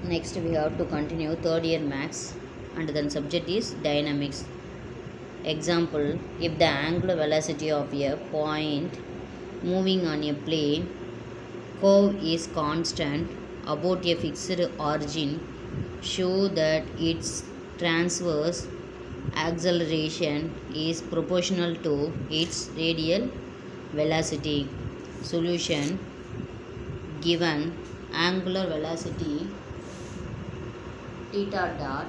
Next we have to continue third year max and then subject is dynamics. Example, if the angular velocity of a point moving on a plane curve is constant about a fixed origin, show that its transverse acceleration is proportional to its radial velocity. Solution, given angular velocity theta dot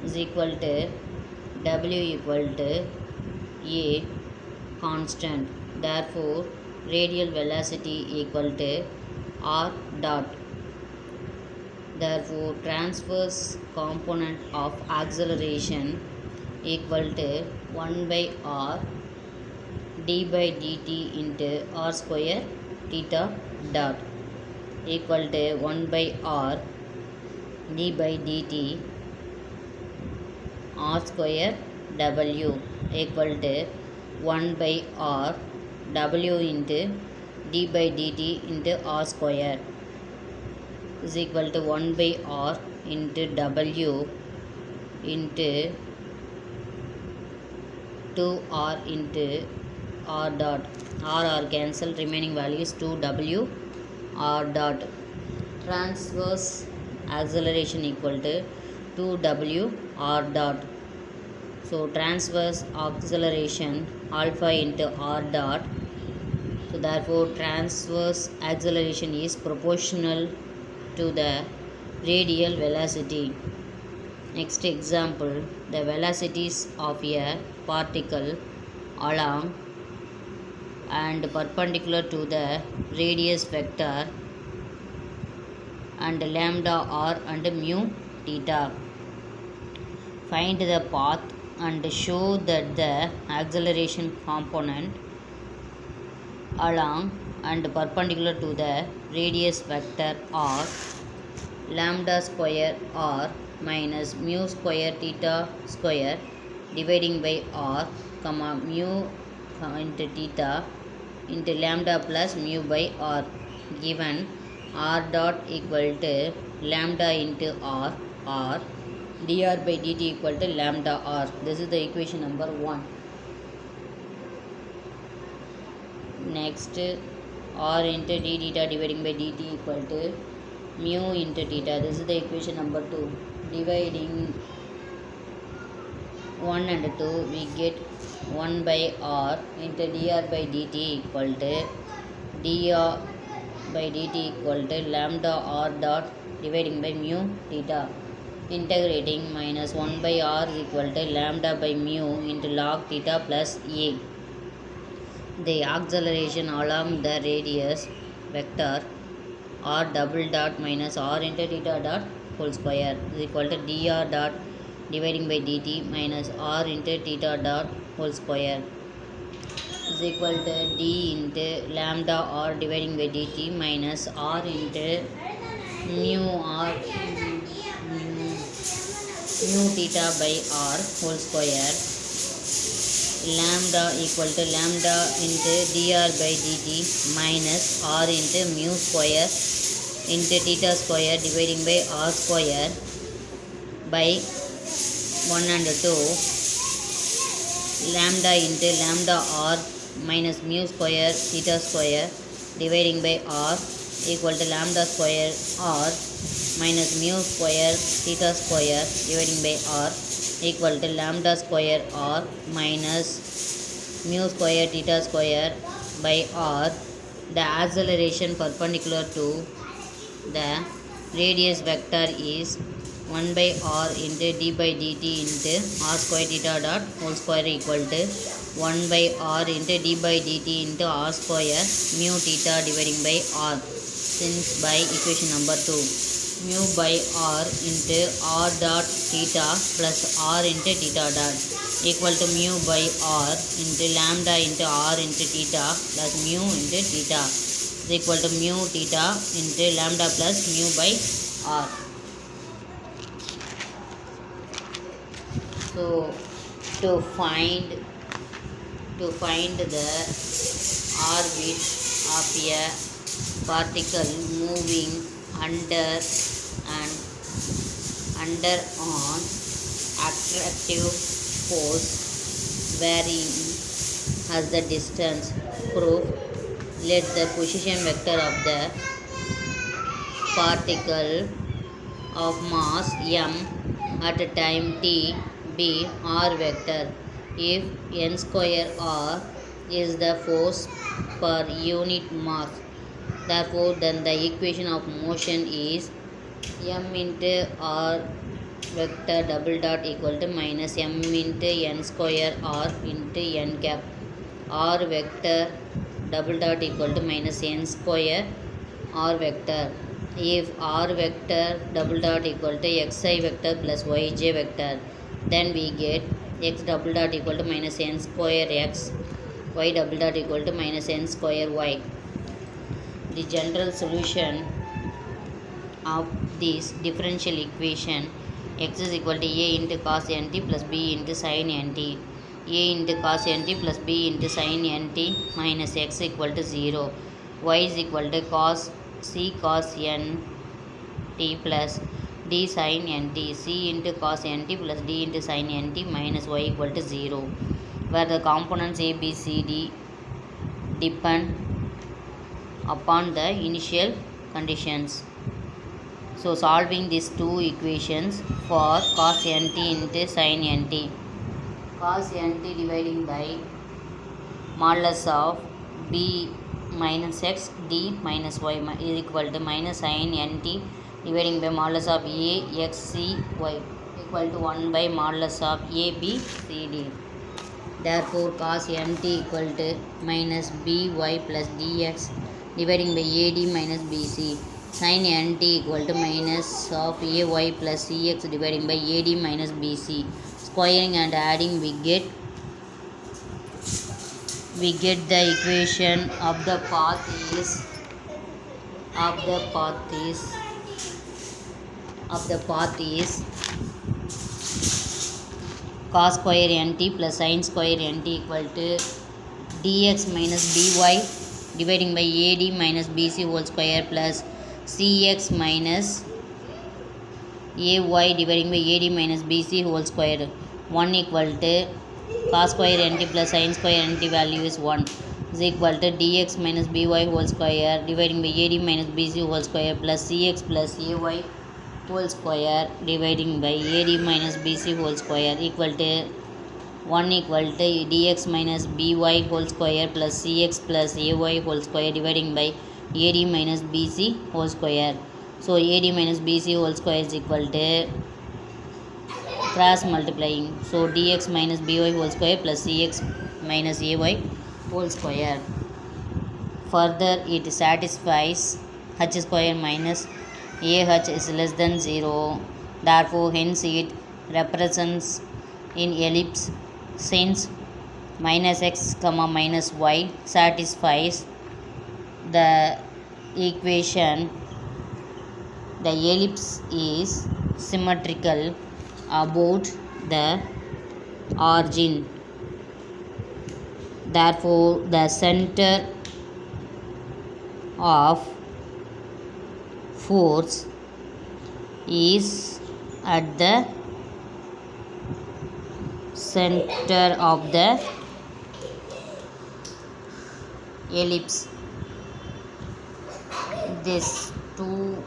is equal to w equal to a constant, therefore radial velocity equal to r dot, therefore transverse component of acceleration equal to 1 by r d by dt into r square theta dot equal to 1 by r d by dt r square w equal to 1 by r w into d by dt into r square is equal to 1 by r into w into 2r into r dot. R cancel, remaining value is 2w r dot. Transverse acceleration equal to 2w r dot. So transverse acceleration alpha into r dot. So therefore transverse acceleration is proportional to the radial velocity. Next example, the velocities of a particle along and perpendicular to the radius vector and lambda r and mu theta. Find the path and show that the acceleration component along and perpendicular to the radius vector are lambda square r minus mu square theta square dividing by r comma mu into theta into lambda plus mu by r, given r dot equal to lambda into r dr by dt equal to lambda r. This is the equation number 1. Next, r into d theta dividing by dt equal to mu into theta. This is the equation number 2. Dividing 1 and 2, we get 1 by r into dr by dt equal to dr by dt equal to lambda r dot dividing by mu theta. Integrating minus 1 by r is equal to lambda by mu into log theta plus a. The acceleration along the radius vector r double dot minus r into theta dot whole square is equal to dr dot dividing by dt minus r into theta dot whole square is equal to d into lambda r dividing by dt minus r into mu theta by r whole square, lambda equal to lambda into dr by dt minus r into mu square into theta square dividing by r square by 1 and 2, lambda into lambda r minus mu square theta square dividing by r equal to lambda square r minus mu square theta square dividing by r equal to lambda square r minus mu square theta square by r. The acceleration perpendicular to the radius vector is 1 by r into d by dt into r square theta dot whole square equal to 1 by r into d by dt into r square mu theta dividing by r. Since by equation number 2, mu by r into r dot theta plus r into theta dot equal to mu by r into lambda into r into theta plus mu into theta is equal to mu theta into lambda plus mu by r. So to find the orbit of a particle moving under and under an attractive force varying as the distance. Proof: let the position vector of the particle of mass m at time t be r vector if n square r is the force per unit mass. Therefore, then the equation of motion is m into r vector double dot equal to minus m into n square r into n cap r vector double dot equal to minus n square r vector if r vector double dot equal to xi vector plus yj vector, then we get x double dot equal to minus n square x, y double dot equal to minus n square y. The general solution of this differential equation: x is equal to a into cos nt plus b into sin nt, a into cos nt plus b into sin nt minus x equal to 0, y is equal to cos c cos nt plus d sin nt, c into cos nt plus d into sin nt minus y equal to 0, where the components a, b, c, d depend upon the initial conditions. So solving these two equations for cos nt into sin nt. Cos nt dividing by modulus of b minus x d minus y is equal to minus sin nt dividing by modulus of a x c y equal to 1 by modulus of a b c d. Therefore, cos mt equal to minus by plus dx dividing by ad minus bc. Sin nt equal to minus of ay plus cx dividing by ad minus bc. Squaring and adding, we get the equation of the path is cos square nt plus sin square nt equal to dx minus by dividing by ad minus bc whole square plus cx minus ay dividing by ad minus bc whole square. 1 equal to cos square nt plus sin square nt value is 1 is equal to dx minus by whole square dividing by ad minus bc whole square plus cx plus ay whole square dividing by ad minus bc whole square equal to 1 equal to dx minus by whole square plus cx plus ay whole square dividing by ad minus bc whole square. So ad minus bc whole square is equal to cross multiplying, so dx minus by whole square plus cx minus ay whole square. Further, it satisfies h square minus ah is less than 0. Therefore, hence it represents in ellipse since minus x comma minus y satisfies the equation. The ellipse is symmetrical about the origin. Therefore, the center of force is at the center of the ellipse. This 2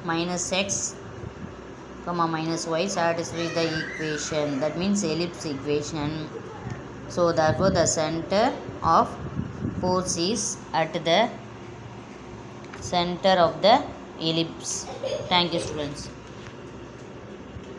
minus x comma minus y satisfies the equation, that means ellipse equation. So therefore the center of force is at the center of the ellipse. Thank you, students.